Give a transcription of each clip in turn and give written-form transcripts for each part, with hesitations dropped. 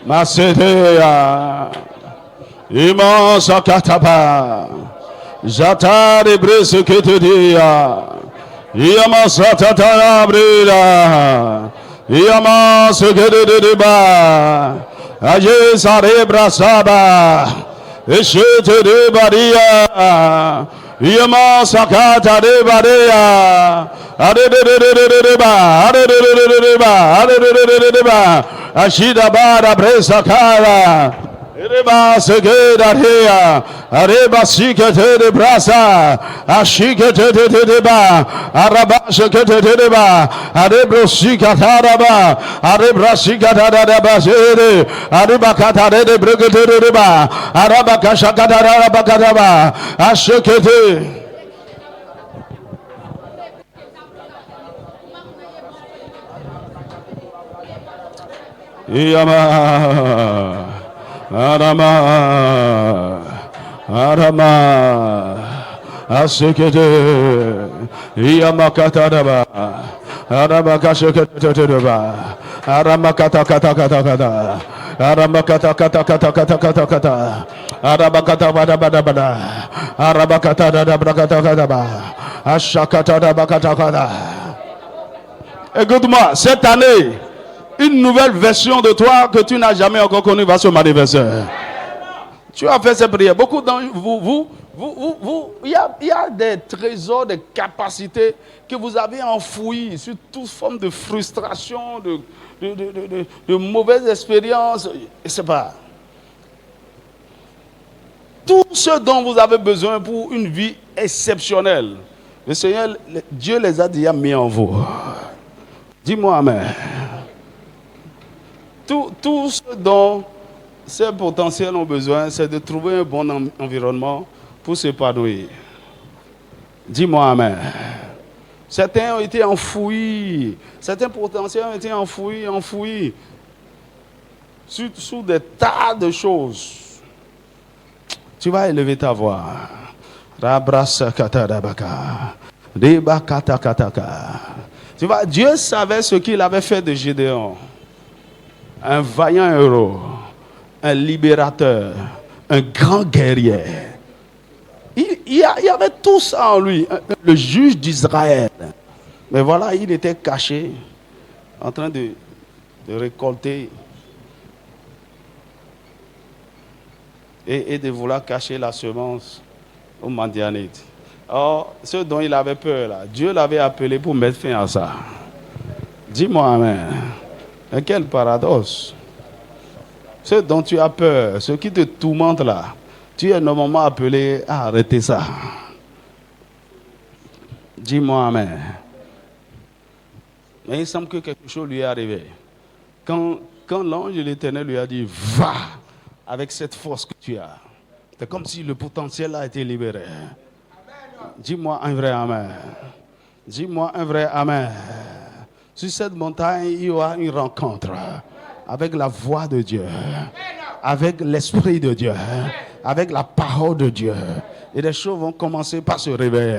Maseteya. Immense kataba. Jatari brise ketedia. Yamasa tatara brila. Yamasa kedeba. Aje sare brasaba. Eshete de baria. Yamasa kata de baria. Ashida bara bresa kara. Reba segeda hea, areba sikete de brasa, ashikete de ba, araba shikete de ba, arebro sikata ba, arebra sikata da ba sere, areba kata de bregete de ba, araba kashakata da ba kata ba, ashikete. Yama. Arama, Asekete, Yamakatadaba, Aramakashakatadaba, Aramakata kata kata kata, Aramakata kata kata kata kata kata, Arabakata bada bada bada, Arabakata da brakata kata, Ashakata da bakata kata. Écoute-moi, cette année, une nouvelle version de toi que tu n'as jamais encore connue va se manifester. Tu as fait ces prières. Beaucoup d'entre vous, il y a des trésors, des capacités que vous avez enfouis sur toute forme de frustration, de mauvaises expériences. Je ne sais pas. Tout ce dont vous avez besoin pour une vie exceptionnelle, le Seigneur, Dieu les a déjà mis en vous. Dis-moi amen. Tout ce dont ces potentiels ont besoin, c'est de trouver un bon environnement pour s'épanouir. Dis-moi amen. Certains ont été enfouis. Certains potentiels ont été enfouis sous des tas de choses. Tu vas élever ta voix. Tu vois, Dieu savait ce qu'il avait fait de Gédéon. Un vaillant héros, un libérateur, un grand guerrier. Il y avait tout ça en lui, le juge d'Israël. Mais voilà, il était caché, en train de récolter et de vouloir cacher la semence aux Madianites. Or, ce dont il avait peur, là, Dieu l'avait appelé pour mettre fin à ça. Dis-moi amen. Et quel paradoxe. Ce dont tu as peur, ce qui te tourmente là, tu es normalement appelé à arrêter ça. Dis-moi amen. Mais il semble que quelque chose lui est arrivé. Quand l'ange de l'Éternel lui a dit, va avec cette force que tu as. C'est comme si le potentiel a été libéré. Dis-moi un vrai amen. Dis-moi un vrai amen. Sur cette montagne, il y aura une rencontre avec la voix de Dieu, avec l'Esprit de Dieu, avec la parole de Dieu. Et les choses vont commencer par se réveiller.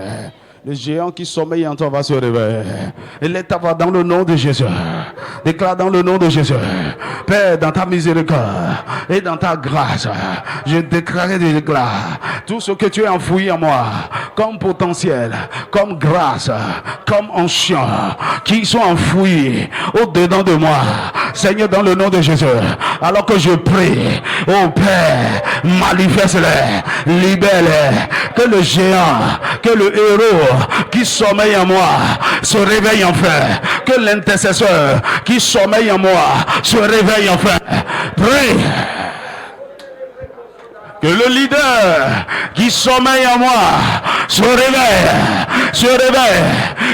Le géant qui sommeille en toi va se réveiller. Et l'étape va dans le nom de Jésus. Déclare dans le nom de Jésus. Père, dans ta miséricorde et dans ta grâce, je déclare et déclare tout ce que tu as enfoui en moi, comme potentiel, comme grâce, comme onction, qui sont enfouis au-dedans de moi. Seigneur, dans le nom de Jésus, alors que je prie, ô Père, manifeste-les, libère-les, que le géant, que le héros qui sommeille en moi se réveille enfin, que l'intercesseur qui sommeille en moi se réveille enfin. Prie. Que le leader qui sommeille en moi se réveille, se réveille.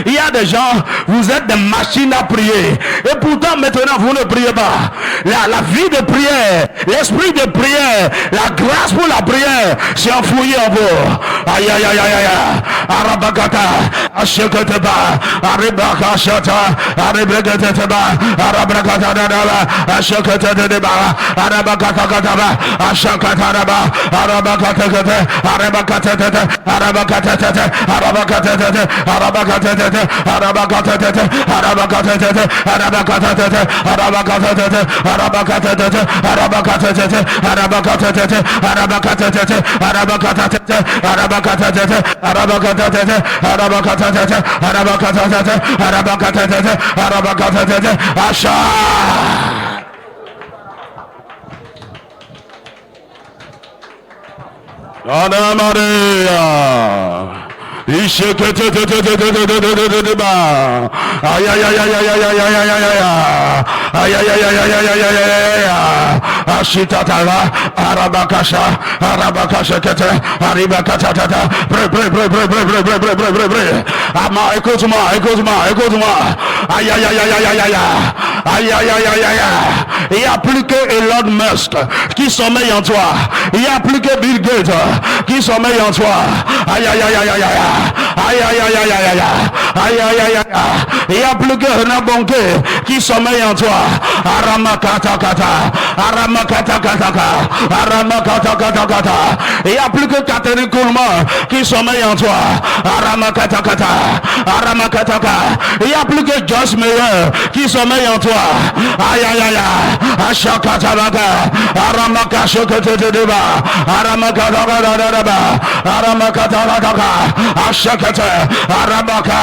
Il y a des gens, vous êtes des machines à prier. Et pourtant maintenant vous ne priez pas. La vie de prière, l'esprit de prière, la grâce pour la prière s'est enfouie en vous. Aïe aïe aïe aïe aïe. Arabakata, Ashekateba, Arabakashata, Arabakateba, Arabakataba, Ashekateba, Arabakataba, Ashakataba. Ana Maria. Écoute-moi. Aïe, aïe, aïe, aïe, aïe, aïe, aïe. Aïe, aïe, aïe, aïe, aïe. Il n'y a plus que Elon Musk qui sommeille en toi. Il n'y a plus que Bill Gates qui sommeille en toi. Aïe, aïe, aïe, aïe, aïe, aïe. Aïe, aïe, aïe, aïe, aïe, aïe. Aïe, aïe, aïe, aïe. Il n'y a plus que Renan Bonke qui sommeille en toi. Aramakata kata. Aramakata kata kata. Aramakata kata kata. Il n'y a plus que Catherine Coleman qui sommeille en toi. Aramakata kata. Aramakata kata. Il n'y a plus que Josh Meyer qui sommeille en toi. Aïe, aïe, aïe, aïe. Ashakata baka. Aramaka shokete deba. Aramakata kata deba. Aramakata kata. Ashakata. Aramaka.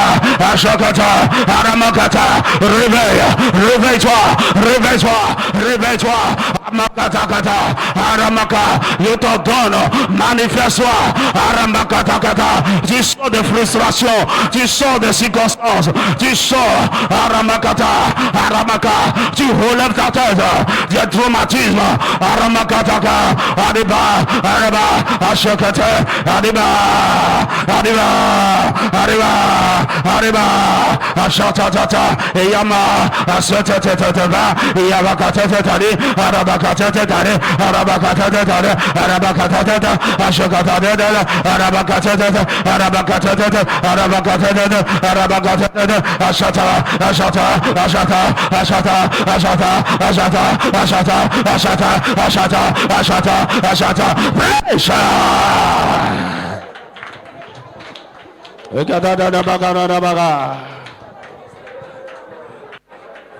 Ashakata. Aramakata. Réveille-toi. Amakata kata. Aramaka. Je t'ordonne. Manifeste-toi. Aramakata kata. Tu sors de frustration. Tu sors de circonstances. Tu sors. Aramakata. Aramaka. Tu relèves ta tête. Du traumatisme. Aramakata kata. Arriba. Ashakata. Arriba. Ashatatata. Eyama. Asatatatata. Yabakatatari. Arabakatatari. Arabakatatari. Arabakatatata. Ashakatatata. Arabakatatata. Arabakatatata. Arabakatatata. Arabakatatata. Ashata. Pressure.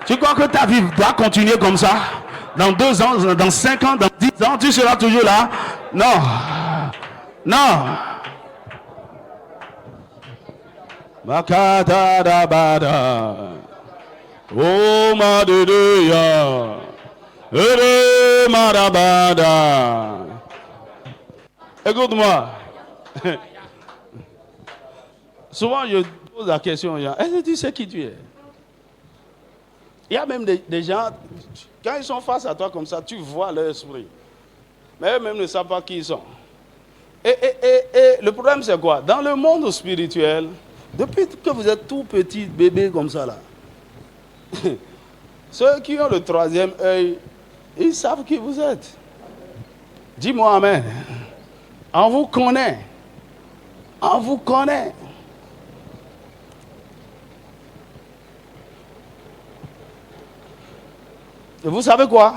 Tu crois que ta vie doit continuer comme ça? Dans 2 ans, dans 5 ans, dans 10 ans, tu seras toujours là? Non. Oh Madedeya. Écoute-moi. Souvent, je pose la question, est-ce que tu sais qui tu es? Il y a même des gens, quand ils sont face à toi comme ça, tu vois leur esprit. Mais eux-mêmes ne savent pas qui ils sont. Et le problème, c'est quoi? Dans le monde spirituel, depuis que vous êtes tout petit bébé comme ça, là, ceux qui ont le 3e œil, ils savent qui vous êtes. Dis-moi amen. On vous connaît. Et vous savez quoi?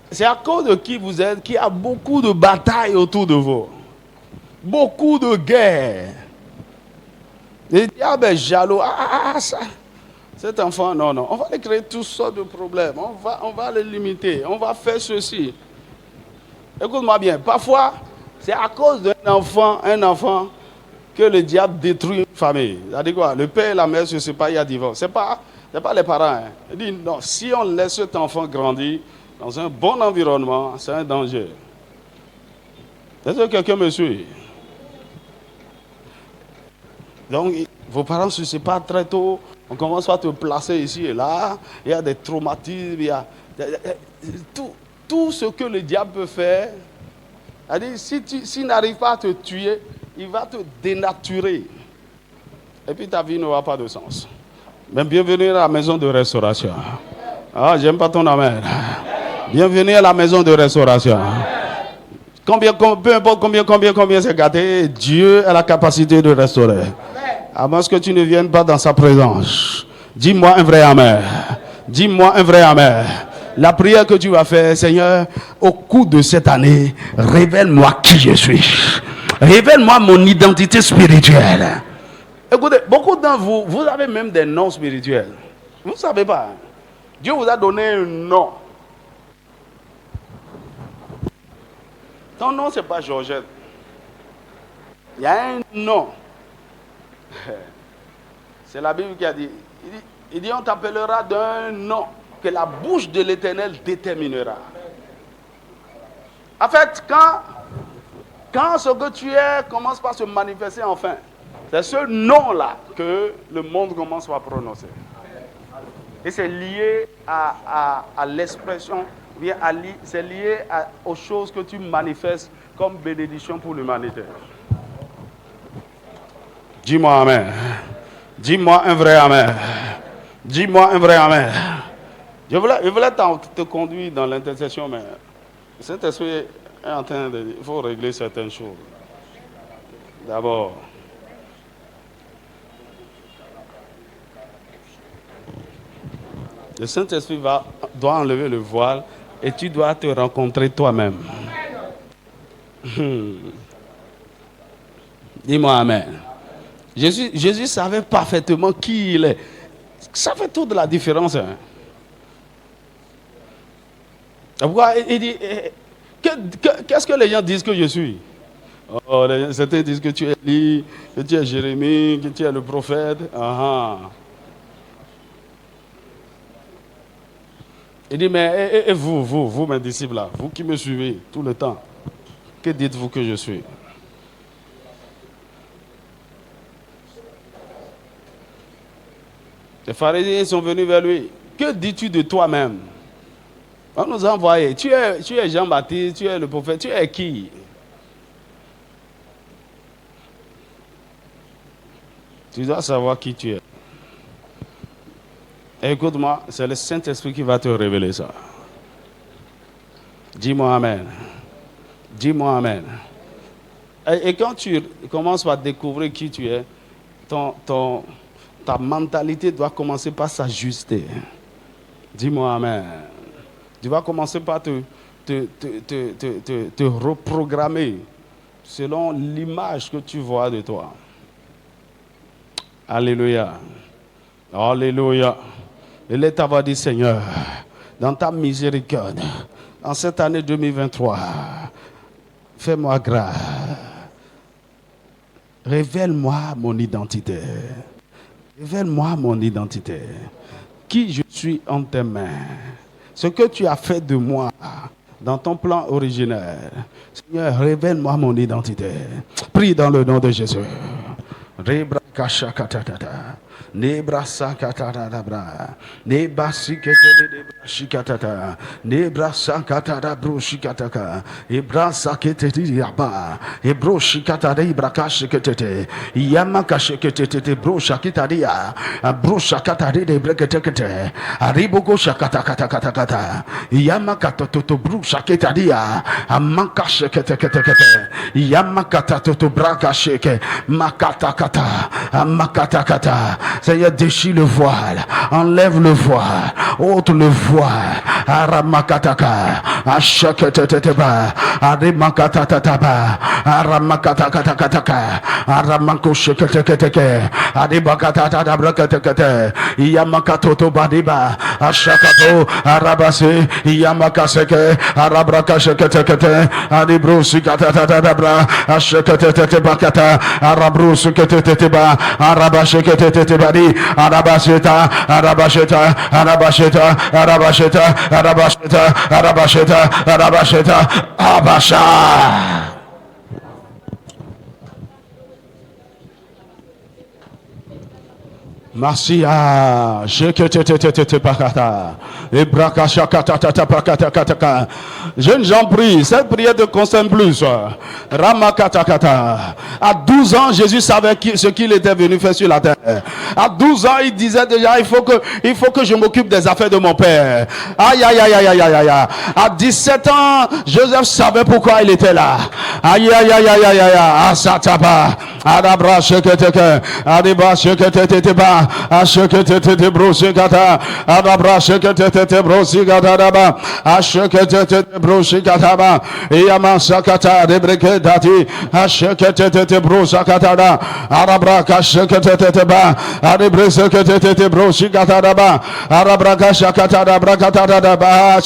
C'est à cause de qui vous êtes qu'il y a beaucoup de batailles autour de vous. Beaucoup de guerres. Le diable est jaloux. Ça. Cet enfant, non. On va lui créer toutes sortes de problèmes. On va le limiter. On va faire ceci. Écoute-moi bien. Parfois, c'est à cause d'un enfant, que le diable détruit une famille. C'est-à-dire quoi? Le père et la mère se séparent, il y a divorce. C'est pas les parents. Il dit non, si on laisse cet enfant grandir dans un bon environnement, c'est un danger. Est-ce que quelqu'un me suit? Donc, vos parents ne se séparent très tôt. On commence par te placer ici et là. Il y a des traumatismes. Il y a tout ce que le diable peut faire. C'est-à-dire, s'il n'arrive pas à te tuer, il va te dénaturer. Et puis ta vie n'aura pas de sens. Mais bienvenue à la maison de restauration. Ah, j'aime pas ton amen. Bienvenue à la maison de restauration. Peu importe combien c'est gâté, Dieu a la capacité de restaurer. À moins que tu ne viennes pas dans sa présence. Dis-moi un vrai amen. Dis-moi un vrai amen. La prière que tu vas faire, Seigneur, au cours de cette année, révèle-moi qui je suis. Révèle-moi mon identité spirituelle. Écoutez, beaucoup d'entre vous, vous avez même des noms spirituels. Vous ne savez pas. Dieu vous a donné un nom. Ton nom, ce n'est pas Georgette. Il y a un nom. C'est la Bible qui a dit. Il dit, on t'appellera d'un nom que la bouche de l'Éternel déterminera. En fait, quand ce que tu es commence par se manifester enfin, c'est ce nom-là que le monde commence par prononcer. Et c'est lié à l'expression, c'est lié aux choses que tu manifestes comme bénédiction pour l'humanité. Dis-moi amen. Dis-moi un vrai amen. Dis-moi un vrai amen. Je voulais te conduire dans l'intercession, mais le Saint-Esprit est en train de dire, il faut régler certaines choses. D'abord, le Saint-Esprit doit enlever le voile et tu dois te rencontrer toi-même. Dis-moi amen. Jésus savait parfaitement qui il est. Ça fait toute la différence. Hein. Pourquoi il dit, qu'est-ce que les gens disent que je suis? Oh, certains disent que tu es Élie, que tu es Jérémie, que tu es le prophète. Il dit, mais et vous, mes disciples, là, vous qui me suivez tout le temps, que dites-vous que je suis? Les pharisiens sont venus vers lui. Que dis-tu de toi-même? On nous a envoyé. Tu es Jean-Baptiste, tu es le prophète, tu es qui? Tu dois savoir qui tu es. Écoute-moi, c'est le Saint-Esprit qui va te révéler ça. Dis-moi amen. Dis-moi amen. Et quand tu commences par découvrir qui tu es, ta mentalité doit commencer par s'ajuster. Dis-moi amen. Tu vas commencer par te reprogrammer selon l'image que tu vois de toi. Alléluia. Alléluia. Et l'État va dire, Seigneur, dans ta miséricorde, en cette année 2023, fais-moi grâce. Révèle-moi mon identité. Révèle-moi mon identité. Qui je suis en tes mains. Ce que tu as fait de moi dans ton plan originel. Seigneur, révèle-moi mon identité. Prie dans le nom de Jésus. Nebra sakata dabra, nebra sikete debra shikatata, nebra sakata dabro shikataka, ebra sakete diaba, ebro shikata debra kashikete, yamaka shikete bro shakita dia, bro shakata de brekete, ariboko shakata kata kata kata, yamaka toto bro shakita dia, amaka shikete, yamaka toto braka shike, makata kata, makata kata. Seigneur, déchire le voile, enlève le voile, ôte le voile. Aramakataka, Ashakatataba, Arimakatatataba, Aramakatakatakataka, Aramakoshakatakatake, Adibakatatabrakatakate, Yamakatoto Badiba, Ashakato, Arabase, Yamakaseke, Arabrakashakatakate, Adibrusikatatabra, Ashakatatebakata, Arabrusukateba, Arabashakatateba. Arabasheta, Arabasheta, Arabasheta, Arabasheta, Arabasheta, Arabasheta, Arabasheta, Abasha. Masia, je Jeunes gens prient, cette prière te concerne plus. Ramakatakata. À 12 ans, Jésus savait ce qu'il était venu faire sur la terre. À 12 ans, il disait déjà, il faut que je m'occupe des affaires de mon père. Aïe, aïe, aïe, aïe, aïe, aïe, aïe. À 17 ans, Joseph savait pourquoi il était là. Aïe, aïe, aïe, aïe, aïe, aïe, asataba. Adabra sheketeke. Adiba sheketete ba. Asheketete brosikata. Adabra sheketete brosikata daba. Asheketete brosikata ba. Iyama sakata debreke dati. Asheketete brosakata da. Adabra kasheketete ba. Adibre sheketete brosikata daba. Adabra kashakata da brakata da ba.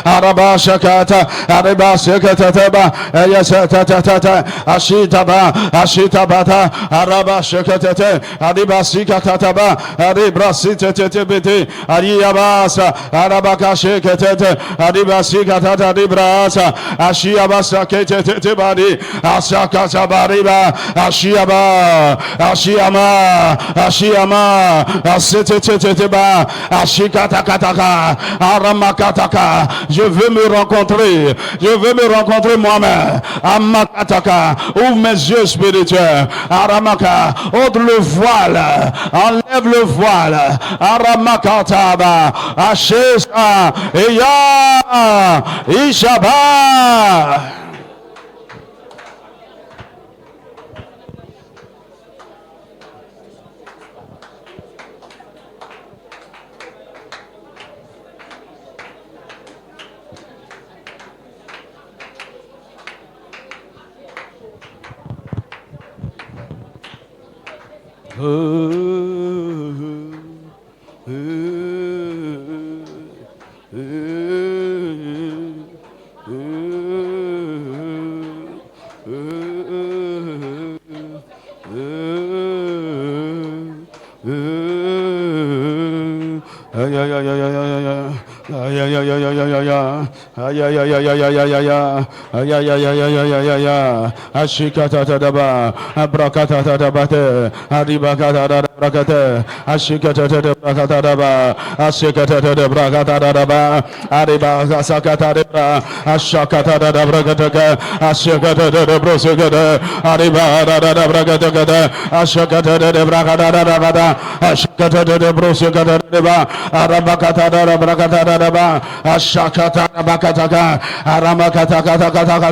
Adaba shakata. Adiba sheketete ba. Yesatata. Ashitaba. Ashitabata. Araba sheketete. Adiba sikataba. Adibra sitete bete. Adiyabasa. Arabaka sheketete. Adiba sikatata. Adibrasa. Ashiabasa ketete badi. Asakata bariba. Ashiaba. Ashiama. Ashiama. Asetete ba. Ashikatakataka. Aramakataka. Je veux me rencontrer. Je veux me rencontrer moi-même. Amakataka. Ouvre mes yeux spirituels. Aramaka. Ôte le voile. Enlève le voile. Aramakataba. Ashesa. Eya. Ishaba. Ashikata daba, abrakata dabate, adibakata dabrakate, ashikata dabrakata daba, ashikata dabrakata daba, adibakasakata daba, ashakata dabrakata, ashikata dabrosakata, adibada dabrakata, ashakata dabrakata daba, ashikata dabrosakata daba, arabakata dabrakata daba, ashakata dabrakata, aramakata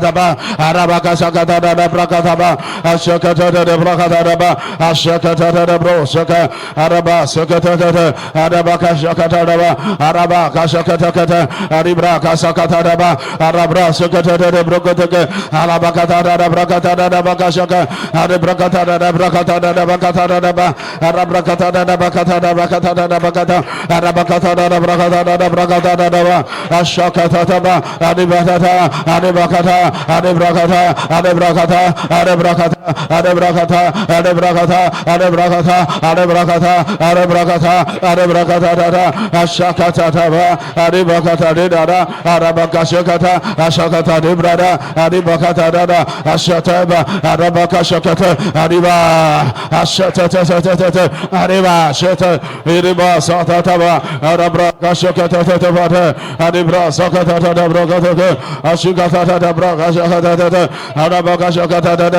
daba, arabakasakata Brakataba, Ashakata de Brakataba, Ashakata de Brosaka, Araba, Sakata, Arabaka Shakataba, Arabaka Shakata, Aribraka Sakataba, Arabra Sakata de Brokataka, Arabakata de Brakata de Bakashaka, Arabrakata de Brakata de Bakata de Ba, Arabrakata de Bakata de Bakata de Bakata, Arabakata de Brakata de Brakata de Ba, Ashakata, Adibata, Adibakata, Adibrakata, Adibrakata. Adebrakata, Adebrakata, Adebrakata, Adebrakata, Adebrakata, Adebrakata, Adebrakata, Ashakata, Adebrakata, Dada, Arabakashakata, Ashakata, Debrada, Adebrakata, Dada, Ashataba, Arabakashakata, Adiba, Ashatata, Adiba, Shata, Iriba, Satataba, Arabakashakata, Adibra, Sakata, Brokata, Ashikata,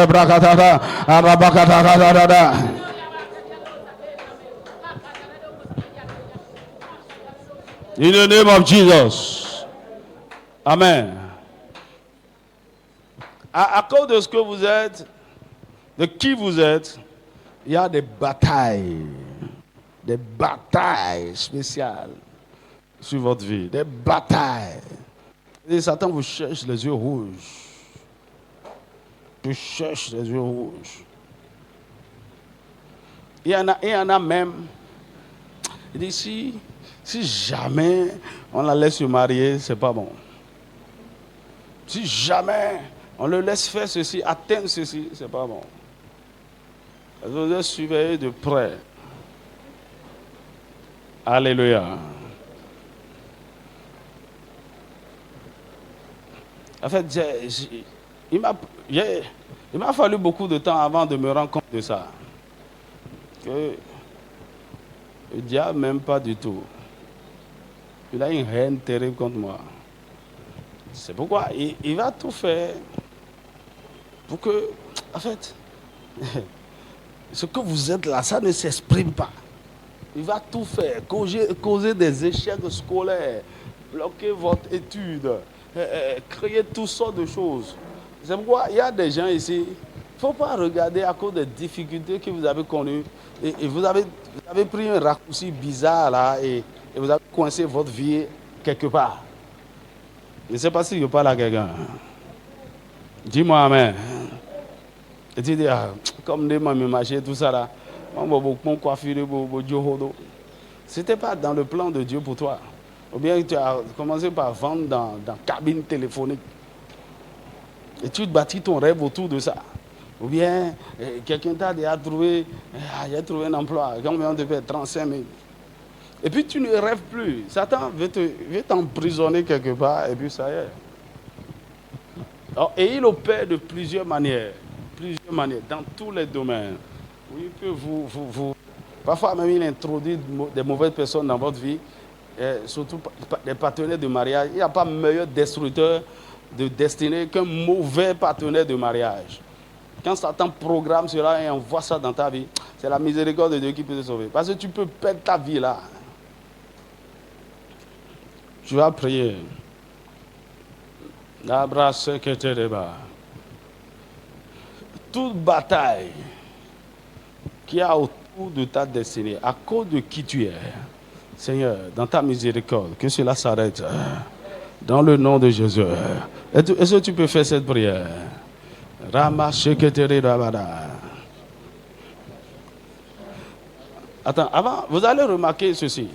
Brakashakata, Arabakashakata. In the name of Jesus. Amen. À cause de ce que vous êtes, de qui vous êtes, il y a des batailles spéciales sur votre vie, des batailles. Et Satan vous cherche les yeux rouges. Tu cherches les yeux rouges. Il y en a même. Il dit si jamais on la laisse se marier, c'est pas bon. Si jamais on le laisse faire ceci, atteindre ceci, c'est pas bon. Vous devez surveiller de près. Alléluia. En fait, il m'a fallu beaucoup de temps avant de me rendre compte de ça. Que le diable m'aime pas du tout. Il a une haine terrible contre moi. C'est pourquoi il va tout faire pour que, en fait, ce que vous êtes là, ça ne s'exprime pas. Il va tout faire, causer des échecs scolaires, bloquer votre étude, créer toutes sortes de choses. C'est pourquoi il y a des gens ici, faut pas regarder à cause des difficultés que vous avez connues. Et vous avez pris un raccourci bizarre là et vous avez coincé votre vie quelque part. Je ne sais pas si je parle à quelqu'un. Dis-moi amen. Et tu dis, comme des mamans marché, tout ça là. Ce n'était pas dans le plan de Dieu pour toi. Ou bien tu as commencé par vendre dans cabine téléphonique. Et tu te bâtis ton rêve autour de ça. Ou bien quelqu'un t'a déjà trouvé, j'ai trouvé un emploi, combien on te fait 35 000. Et puis tu ne rêves plus. Satan veut t'emprisonner quelque part et puis ça y est. Alors, et il opère de plusieurs manières, dans tous les domaines. Oui, il peut parfois même il introduit des mauvaises personnes dans votre vie, surtout des partenaires de mariage. Il n'y a pas meilleur destructeur de destinée qu'un mauvais partenaire de mariage. Quand Satan programme cela et envoie ça dans ta vie, c'est la miséricorde de Dieu qui peut te sauver. Parce que tu peux perdre ta vie là. Tu vas prier. Toute bataille qu'il y a autour de ta destinée, à cause de qui tu es, Seigneur, dans ta miséricorde, que cela s'arrête. Dans le nom de Jésus. Est-ce que tu peux faire cette prière? Attends, avant, vous allez remarquer ceci.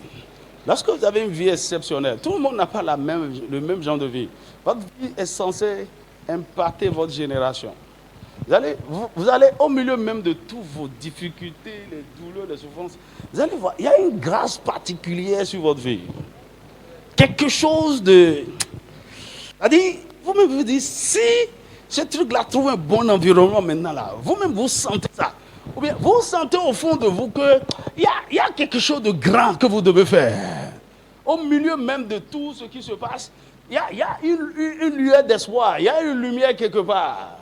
Lorsque vous avez une vie exceptionnelle, tout le monde n'a pas le même genre de vie. Votre vie est censée impacter votre génération. Vous allez au milieu même de toutes vos difficultés, les douleurs, les souffrances. Vous allez voir, il y a une grâce particulière sur votre vie. Quelque chose de... C'est-à-dire, vous-même vous dites, si ce truc-là trouve un bon environnement maintenant, là, vous-même vous sentez ça. Ou bien vous sentez au fond de vous qu'il y a quelque chose de grand que vous devez faire. Au milieu même de tout ce qui se passe, il y a une lueur d'espoir, il y a une lumière quelque part.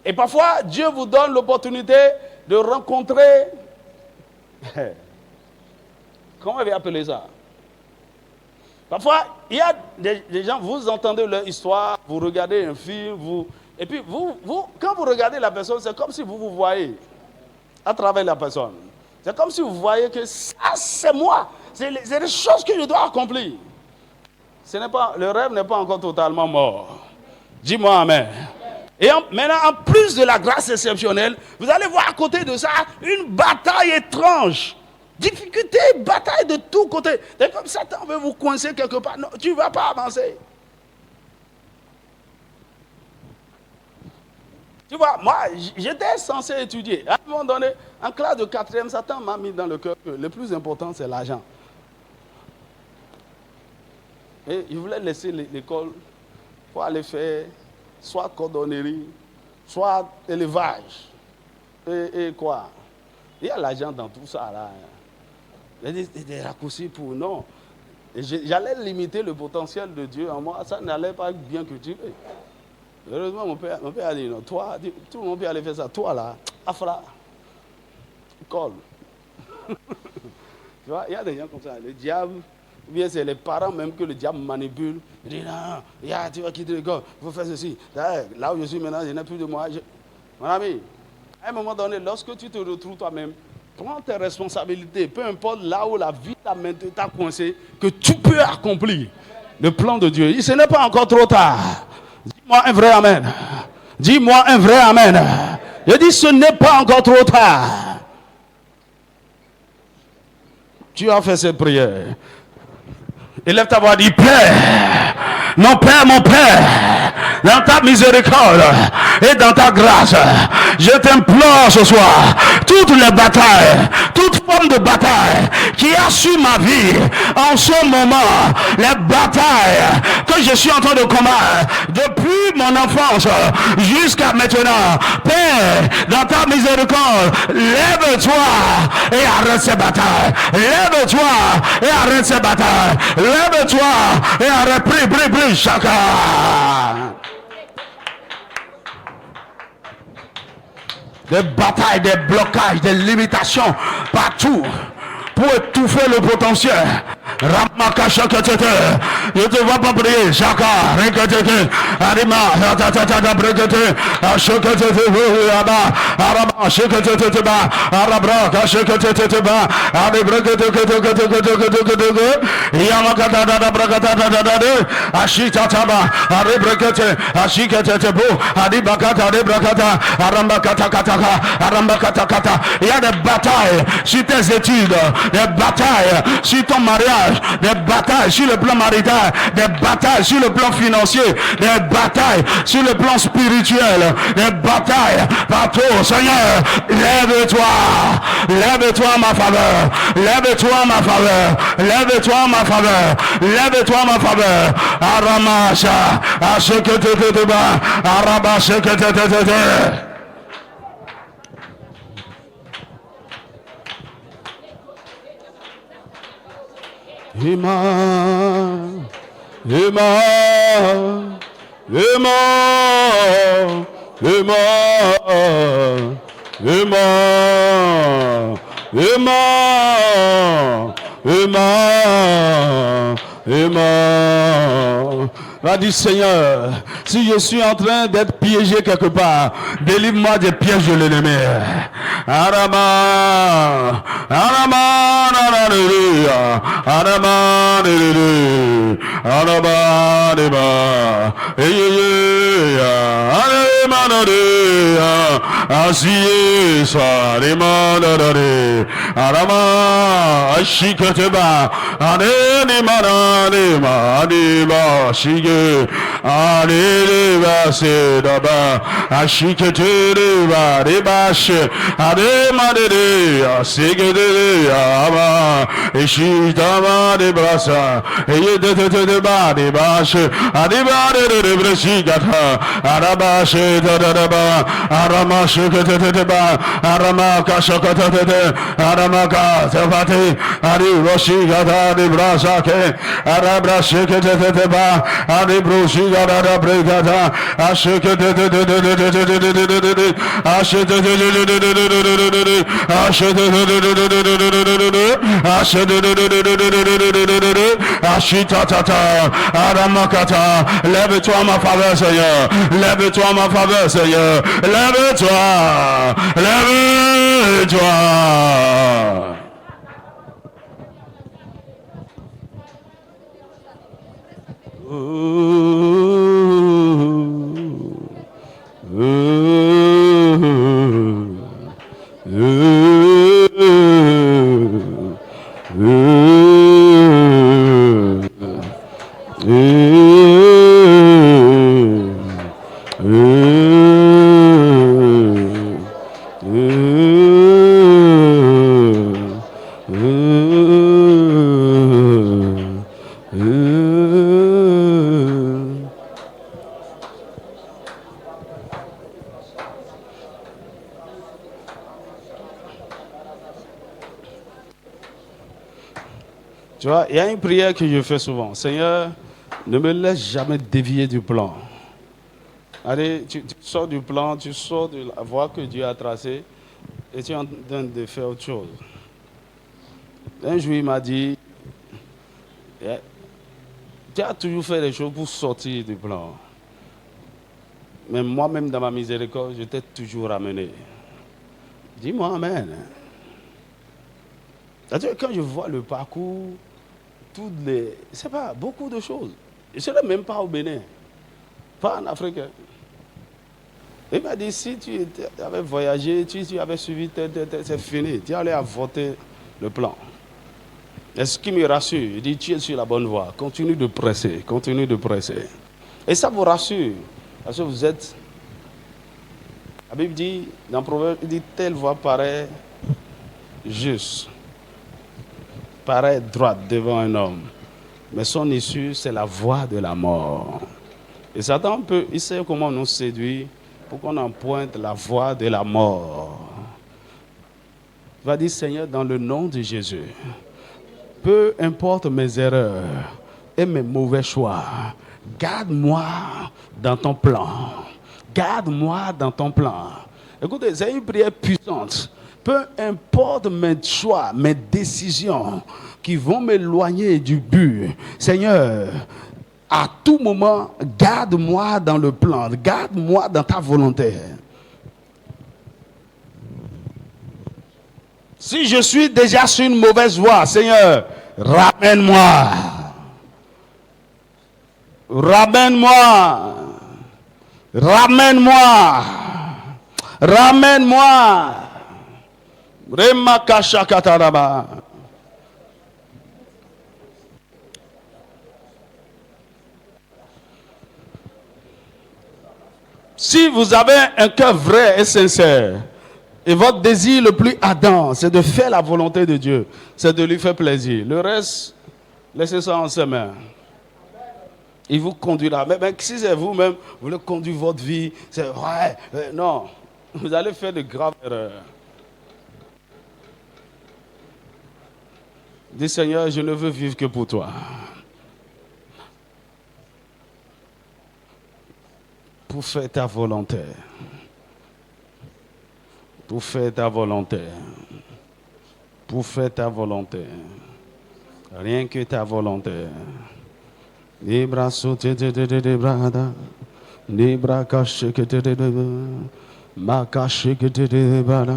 Et parfois, Dieu vous donne l'opportunité de rencontrer... Comment on va appeler ça? Parfois, il y a des gens, vous entendez leur histoire, vous regardez un film, et puis quand vous regardez la personne, c'est comme si vous voyez à travers la personne. C'est comme si vous voyez que ça, c'est moi. C'est les choses que je dois accomplir. Le rêve n'est pas encore totalement mort. Dis-moi amen. Et maintenant, en plus de la grâce exceptionnelle, vous allez voir à côté de ça une bataille étrange. Difficulté, bataille de tous côtés. C'est comme Satan veut vous coincer quelque part. Non, tu ne vas pas avancer. Tu vois, moi, j'étais censé étudier. À un moment donné, en classe de 4e, Satan m'a mis dans le cœur que le plus important, c'est l'argent. Et il voulait laisser l'école pour aller faire soit cordonnerie, soit élevage. Et quoi? Il y a l'argent dans tout ça, là. Il y a des raccourcis pour non. J'allais limiter le potentiel de Dieu en moi. Ça n'allait pas bien cultivé. Heureusement, mon père a dit non. Toi, tout le monde peut aller faire ça. Toi, là, afra, colle. Tu vois, il y a des gens comme ça. Le diable, ou bien c'est les parents même que le diable manipule. Il dit non, tu vas quitter l'école, il faut faire ceci. Là où je suis maintenant, je n'ai plus de moi. Mon ami, à un moment donné, lorsque tu te retrouves toi-même, prends tes responsabilités, peu importe là où la vie t'a coincé, que tu peux accomplir le plan de Dieu. Ce n'est pas encore trop tard. Dis-moi un vrai amen. Dis-moi un vrai amen. Je dis, ce n'est pas encore trop tard. Tu as fait cette prière. Élève ta voix, dis, Père, mon Père, dans ta miséricorde et dans ta grâce, je t'implore ce soir, toutes les batailles, toute forme de bataille qui a sur ma vie en ce moment, les batailles que je suis en train de combattre depuis mon enfance jusqu'à maintenant, Père, dans ta miséricorde, lève-toi et arrête ces batailles. Lève-toi et arrête ces batailles. Lève-toi et arrête, prie, chacun. Des batailles, des blocages, des limitations partout. pour étouffer le potentiel. Je te vois pas prier. Chaka, rekete, arima, tatata, brekete, ashekete, araba, shekete, arabra, kashekete, arabrekete, yamakata, brakata, ashita taba, arabrekete, ashikete, bo, adibakata, rebrakata, arambakata, arambakata. Il y a des batailles sur tes études, des batailles sur ton mariage, des batailles sur le plan marital, des batailles sur le plan financier, des batailles sur le plan spirituel, des batailles partout. Seigneur, lève-toi en ma faveur, lève-toi en ma faveur, lève-toi en ma faveur, lève-toi en ma faveur. Aramasha, ashekete, araba, shekete. Amen. Va dire Seigneur, si je suis en train d'être piégé quelque part, délivre-moi des pièges de l'ennemi. Arama, lève-toi en ma faveur, Seigneur. Lève-toi en ma faveur, Seigneur. Lève-toi. Tu vois, il y a une prière que je fais souvent. Seigneur, ne me laisse jamais dévier du plan. Allez, tu sors du plan, tu sors de la voie que Dieu a tracée et tu es en train de faire autre chose. Un jour, il m'a dit, tu as toujours fait des choses pour sortir du plan. Mais moi-même, dans ma miséricorde, je t'ai toujours ramené. Dis-moi Amen. C'est-à-dire, quand je vois le parcours, c'est pas beaucoup de choses. Je ne serais même pas au Bénin, pas en Afrique. Il m'a dit, si tu avais voyagé, tu avais suivi, c'est fini. Tu allais avorter le plan. Et ce qui me rassure, il dit, tu es sur la bonne voie. Continue de presser, continue de presser. Et ça vous rassure, parce que vous êtes... La Bible dit, dans Proverbe, il dit, telle voie paraît juste, paraît droite devant un homme. Mais son issue, c'est la voie de la mort. Et Satan, il sait comment nous séduire pour qu'on emprunte la voie de la mort. Il va dire, Seigneur, dans le nom de Jésus, peu importe mes erreurs et mes mauvais choix, garde-moi dans ton plan. Garde-moi dans ton plan. Écoutez, c'est une prière puissante. peu importe mes choix, mes décisions qui vont m'éloigner du but, Seigneur, à tout moment, garde-moi dans le plan, garde-moi dans ta volonté. Si je suis déjà sur une mauvaise voie, Seigneur, ramène-moi. Ramène-moi. Ramène-moi. Ramène-moi. Remakashakataraba. Si vous avez un cœur vrai et sincère, et votre désir le plus ardent, c'est de faire la volonté de Dieu, c'est de lui faire plaisir. Le reste, laissez ça en ses mains. Il vous conduira. Mais si c'est vous-même, vous voulez conduire votre vie, c'est non, vous allez faire de graves erreurs. Dis Seigneur, je ne veux vivre que pour toi. Pour faire ta volonté. Pour faire ta volonté. Pour faire ta volonté. Rien que ta volonté. Les bras sautés de brada. Les bras cachés que te de ma caché que te de brada.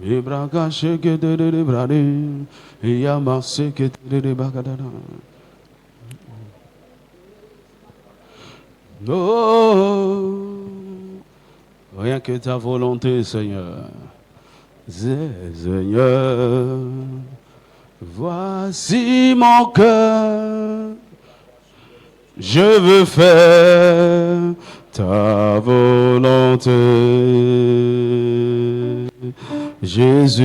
Les bras cachés que te de brada. Et yamassé que te de brada. Oh, rien que ta volonté, Seigneur. Seigneur, voici mon cœur. Je veux faire ta volonté. Jésus,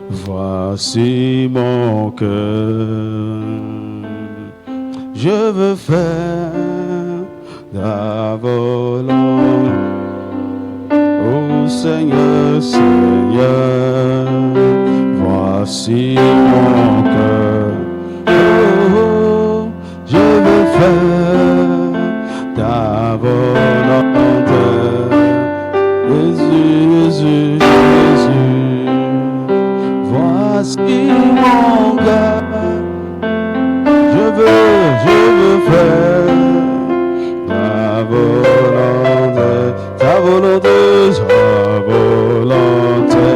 voici mon cœur. Je veux faire ta volonté. Oh Seigneur, Seigneur, voici mon cœur. Oh, je veux faire ta volonté. Jésus, Jésus, Jésus, voici mon cœur. Je veux faire ta volonté, ta volonté, ta volonté.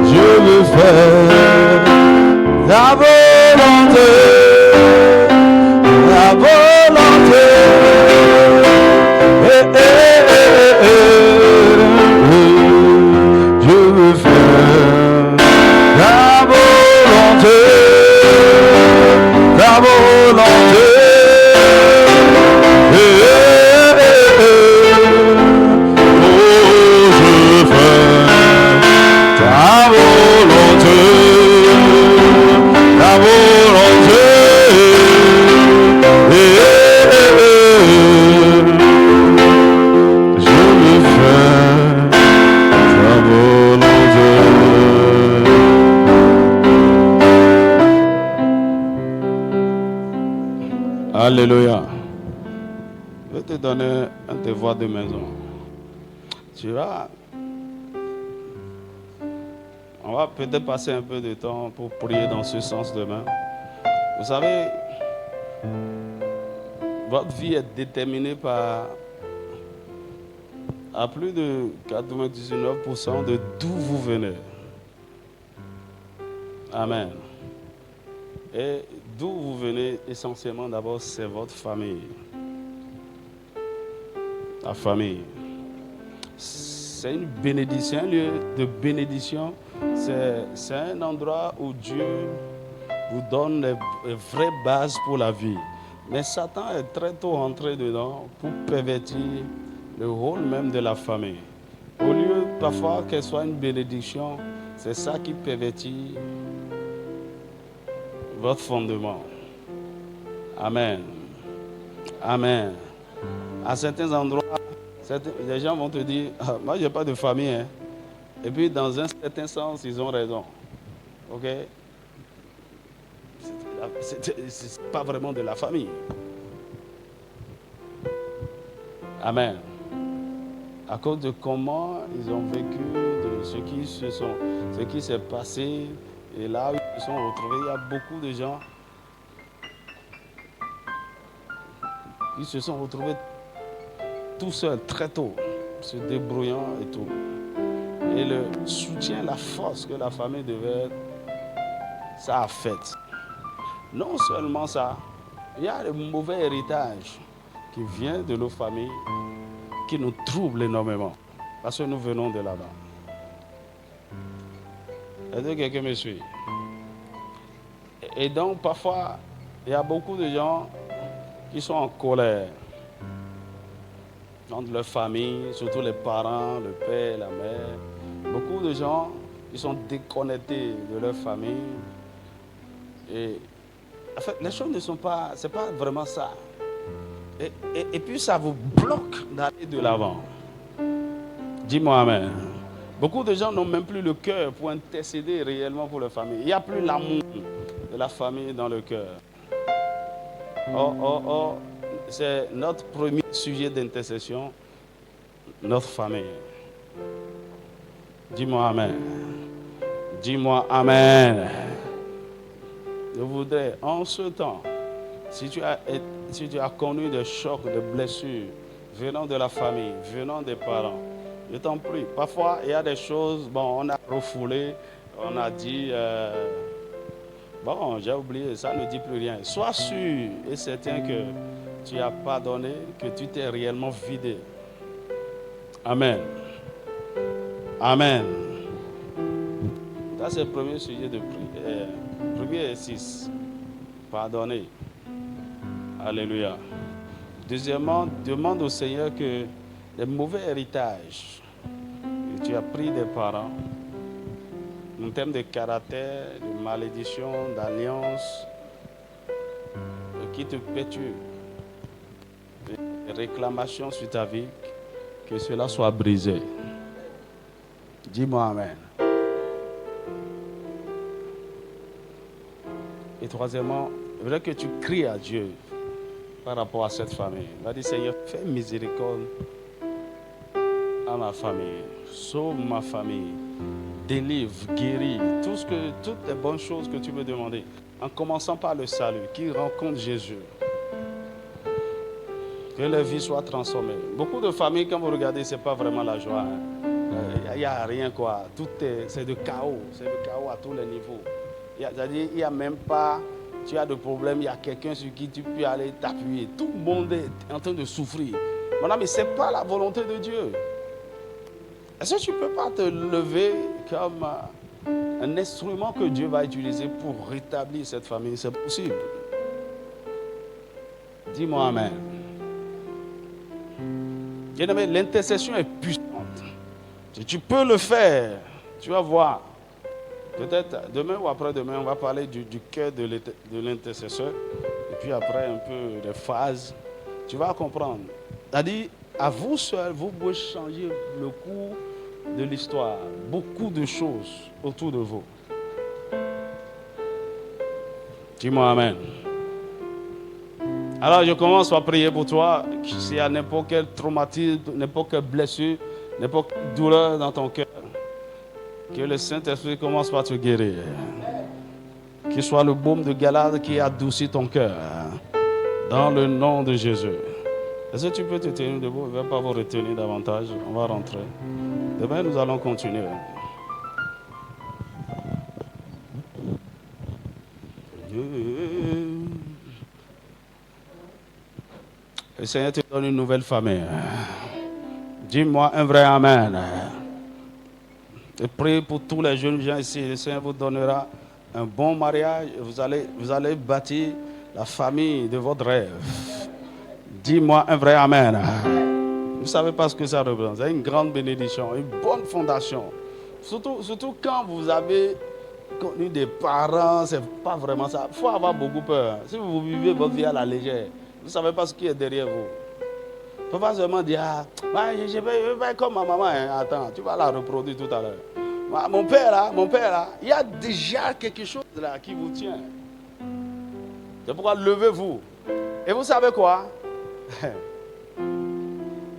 Je veux faire ta volonté, ta volonté. Alléluia. Je vais te donner un devoir de maison. On va peut-être passer un peu de temps pour prier dans ce sens demain. Vous savez, votre vie est déterminée par à plus de 99% de d'où vous venez. Amen. Et d'où vous venez essentiellement d'abord, c'est votre famille. La famille. c'est une bénédiction, un lieu de bénédiction. C'est un endroit où Dieu vous donne les vraies bases pour la vie. Mais Satan est très tôt entré dedans pour pervertir le rôle même de la famille. Au lieu parfois qu'elle soit une bénédiction, c'est ça qui pervertit votre fondement. Amen. Amen. À certains endroits, les gens vont te dire, ah, moi je n'ai pas de famille. Hein. Et puis dans un certain sens, ils ont raison. Ok? C'est pas vraiment de la famille. Amen. À cause de comment ils ont vécu, de ce qui s'est passé, et là où ils se sont retrouvés, il y a beaucoup de gens qui se sont retrouvés tout seuls très tôt, se débrouillant et tout. Et le soutien, la force que la famille devait être, ça a fait. Non seulement ça, il y a le mauvais héritage qui vient de nos familles, qui nous trouble énormément, parce que nous venons de là-bas. Est-ce que quelqu'un me suit? Et donc, parfois, il y a beaucoup de gens qui sont en colère dans leur famille, surtout les parents, le père, la mère. Beaucoup de gens qui sont déconnectés de leur famille. Et en fait, les choses ne sont pas, c'est pas vraiment ça. Et puis ça vous bloque d'aller de l'avant. Dis-moi amen. Beaucoup de gens n'ont même plus le cœur pour intercéder réellement pour leur famille. Il n'y a plus l'amour de la famille dans le cœur. Or, c'est notre premier sujet d'intercession, notre famille. Dis-moi amen. Dis-moi amen. Je voudrais, en ce temps, si tu as connu des chocs, des blessures venant de la famille, venant des parents, je t'en prie. Parfois, il y a des choses, bon, on a refoulé, on a dit, bon, j'ai oublié, ça ne dit plus rien. Sois sûr et certain que tu as pardonné, que tu t'es réellement vidé. Amen. Amen. Ça, c'est le premier sujet de prière. Premier 6. Pardonner. Alléluia. Deuxièmement, demande au Seigneur que les mauvais héritages que tu as pris des parents, en termes de caractère, de malédiction, d'alliance, qui te perturbent, des réclamations sur ta vie, que cela soit brisé. Dis-moi amen. Et troisièmement, il faudrait que tu cries à Dieu par rapport à cette famille. Va dire, Seigneur, fais miséricorde à ma famille. Sauve ma famille. Délivre, guéris. Toutes les bonnes choses que tu veux demander. En commençant par le salut, qu'ils rencontrent Jésus. Que leur vie soit transformée. Beaucoup de familles, quand vous regardez, ce n'est pas vraiment la joie. Il n'y a rien quoi. C'est de chaos. C'est de chaos à tous les niveaux. C'est-à-dire, il n'y a même pas, tu as de problèmes, il y a quelqu'un sur qui tu peux aller t'appuyer. Tout le monde est en train de souffrir. Mon ami, ce n'est pas la volonté de Dieu. Est-ce que tu ne peux pas te lever comme un instrument que Dieu va utiliser pour rétablir cette famille? C'est possible. Dis-moi amen. Bien-aimé, l'intercession est puissante. Si tu peux le faire, tu vas voir. Peut-être demain ou après-demain, on va parler du cœur de l'intercesseur. Et puis après, un peu des phases. Tu vas comprendre. C'est-à-dire, à vous seul, vous pouvez changer le cours de l'histoire. Beaucoup de choses autour de vous. Dis-moi amen. Alors, je commence par prier pour toi. S'il y a n'importe quel traumatisme, n'importe quelle blessure, n'importe quelle douleur dans ton cœur, que le Saint-Esprit commence par te guérir. Qu'il soit le baume de Galade qui adoucit ton cœur. Dans le nom de Jésus. Est-ce que tu peux te tenir debout? Je ne vais pas vous retenir davantage. On va rentrer. Demain, nous allons continuer. Le Seigneur te donne une nouvelle famille. Dis-moi un vrai amen. Et priez pour tous les jeunes gens ici. Le Seigneur vous donnera un bon mariage. Vous allez bâtir la famille de votre rêve. Dis-moi un vrai amen. Vous ne savez pas ce que ça représente. C'est une grande bénédiction, une bonne fondation. Surtout quand vous avez connu des parents, c'est pas vraiment ça. Il faut avoir beaucoup peur. Si vous vivez votre vie à la légère, vous ne savez pas ce qui est derrière vous. Il ne faut pas seulement dire, je vais faire comme ma maman. Hein. Attends, tu vas la reproduire tout à l'heure. Mon père là, il y a déjà quelque chose là qui vous tient. C'est pourquoi levez-vous. Et vous savez quoi?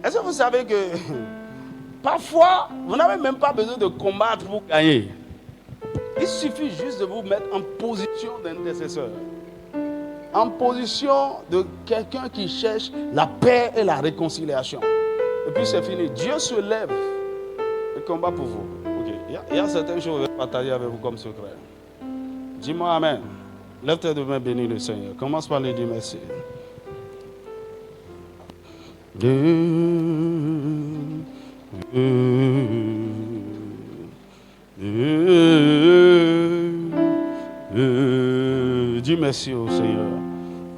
Est-ce que vous savez que parfois, vous n'avez même pas besoin de combattre pour gagner. Il suffit juste de vous mettre en position d'intercesseur. En position de quelqu'un qui cherche la paix et la réconciliation. Et puis c'est fini. Dieu se lève et combat pour vous. Okay. Il y a certaines choses que je vais partager avec vous comme secret. Dis-moi amen. Lève tes deux mains, bénis le Seigneur. Commence par lui dire merci. Dis merci au Seigneur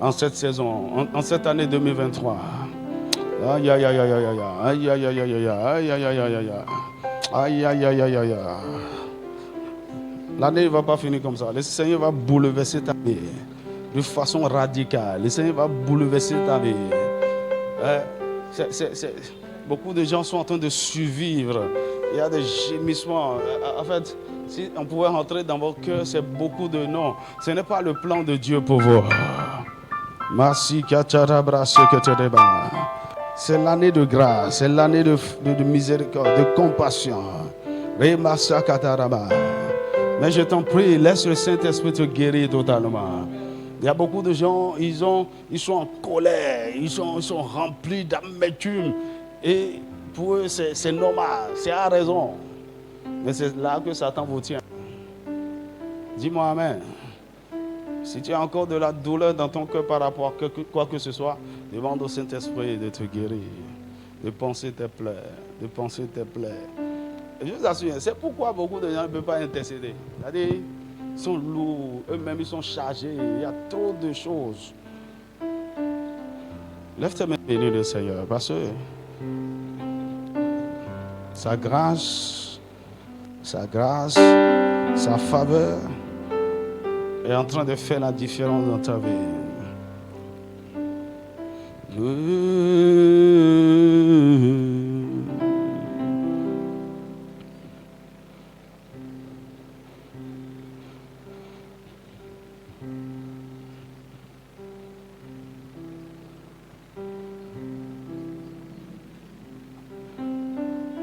en cette saison, en cette année 2023. Aïe aïe aïe aïe aïe aïe aïe aïe aïe aïe aïe aïe aïe aïe aïe aïe aïe aïe aïe. L'année ne va pas finir comme ça. Le Seigneur va bouleverser ta vie de façon radicale. Le Seigneur va bouleverser ta vie. Beaucoup de gens sont en train de survivre. Il y a des gémissements. En fait, si on pouvait rentrer dans vos cœurs, c'est beaucoup de non. Ce n'est pas le plan de Dieu pour vous. C'est l'année de grâce, c'est l'année de miséricorde, de compassion. Mais je t'en prie, laisse le Saint-Esprit te guérir totalement. Il y a beaucoup de gens, ils sont en colère, ils sont remplis d'amertume. Et pour eux, c'est normal, c'est à raison. Mais c'est là que Satan vous tient. Dis-moi amen. Si tu as encore de la douleur dans ton cœur par rapport à quoi que ce soit, demande au Saint-Esprit de te guérir, de penser tes plaies, de penser tes plaies. Et je vous assure, c'est pourquoi beaucoup de gens ne peuvent pas intercéder. C'est-à-dire, ils sont lourds, eux-mêmes ils sont chargés, il y a trop de choses. Lève tes mains, bénis le Seigneur, parce que sa grâce, sa faveur est en train de faire la différence dans ta vie.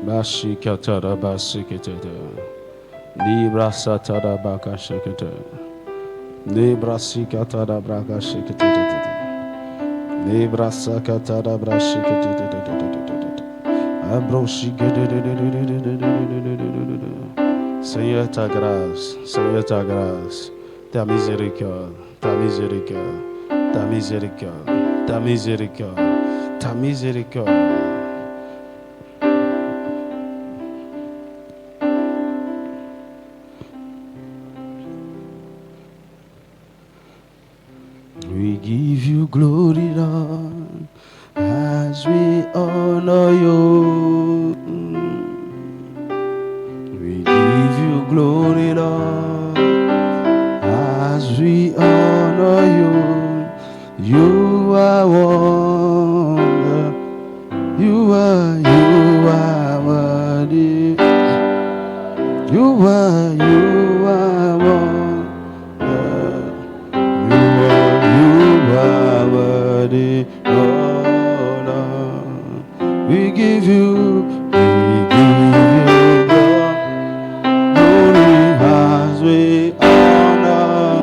Bashikatara basikete. Libra satara baka shikete. Libra sikatara braka shikete. Libra sakatara brashikete. Abro shikete. Seigneur ta grâce, Seigneur ta grâce, ta miséricorde, ta miséricorde, ta miséricorde, ta miséricorde, ta miséricorde. We give you glory, Lord, as we honor you. We give you glory, Lord, as we honor you. You are wonder, you are worthy. You are wonder. We give you glory as we honor.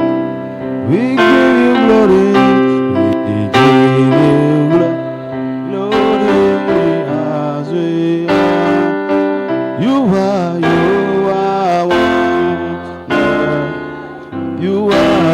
We give you glory. We give you glory as we honor. You are wonder. You are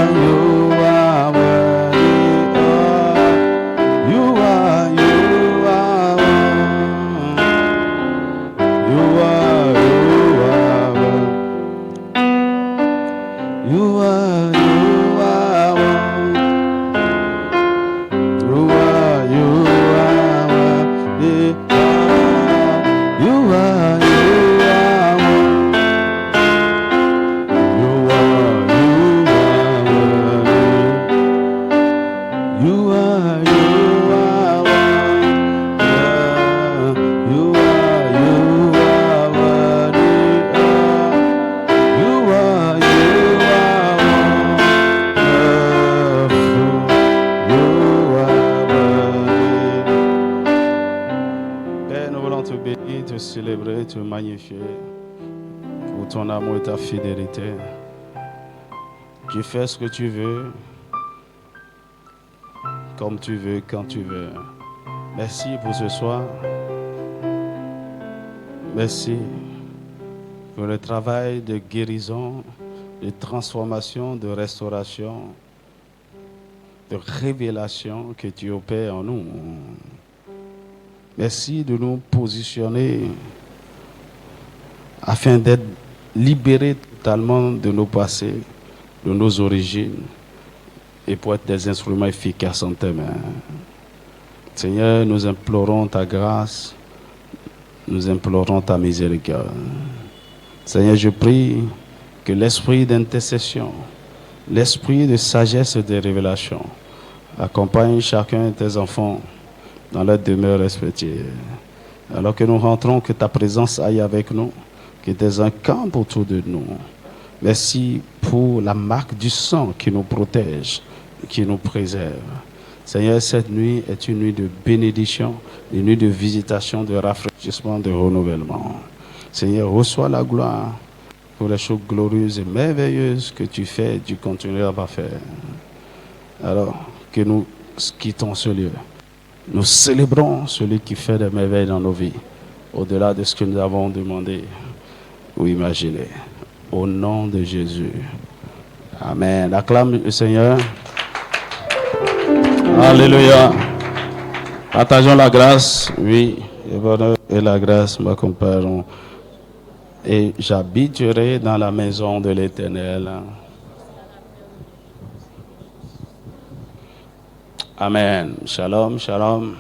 célébrer, te magnifier pour ton amour et ta fidélité. Tu fais ce que tu veux, comme tu veux, quand tu veux. Merci pour ce soir. Merci pour le travail de guérison, de transformation, de restauration, de révélation que tu opères en nous. Merci de nous positionner afin d'être libérés totalement de nos passés, de nos origines, et pour être des instruments efficaces en tes mains. Seigneur, nous implorons ta grâce, nous implorons ta miséricorde. Seigneur, je prie que l'esprit d'intercession, l'esprit de sagesse et de révélation accompagne chacun de tes enfants dans leur demeure respective. Alors que nous rentrons, que ta présence aille avec nous, que tes encampes autour de nous. Merci pour la marque du sang qui nous protège, qui nous préserve. Seigneur, cette nuit est une nuit de bénédiction, une nuit de visitation, de rafraîchissement, de renouvellement. Seigneur, reçois la gloire pour les choses glorieuses et merveilleuses que tu fais et tu continueras à faire. Alors que nous quittons ce lieu, nous célébrons celui qui fait des merveilles dans nos vies, au-delà de ce que nous avons demandé ou imaginé. Au nom de Jésus. Amen. Acclame le Seigneur. Alléluia. Partageons la grâce. Oui, le bonheur et la grâce m'accompagneront. Et j'habiterai dans la maison de l'Éternel. Amen. Shalom, shalom.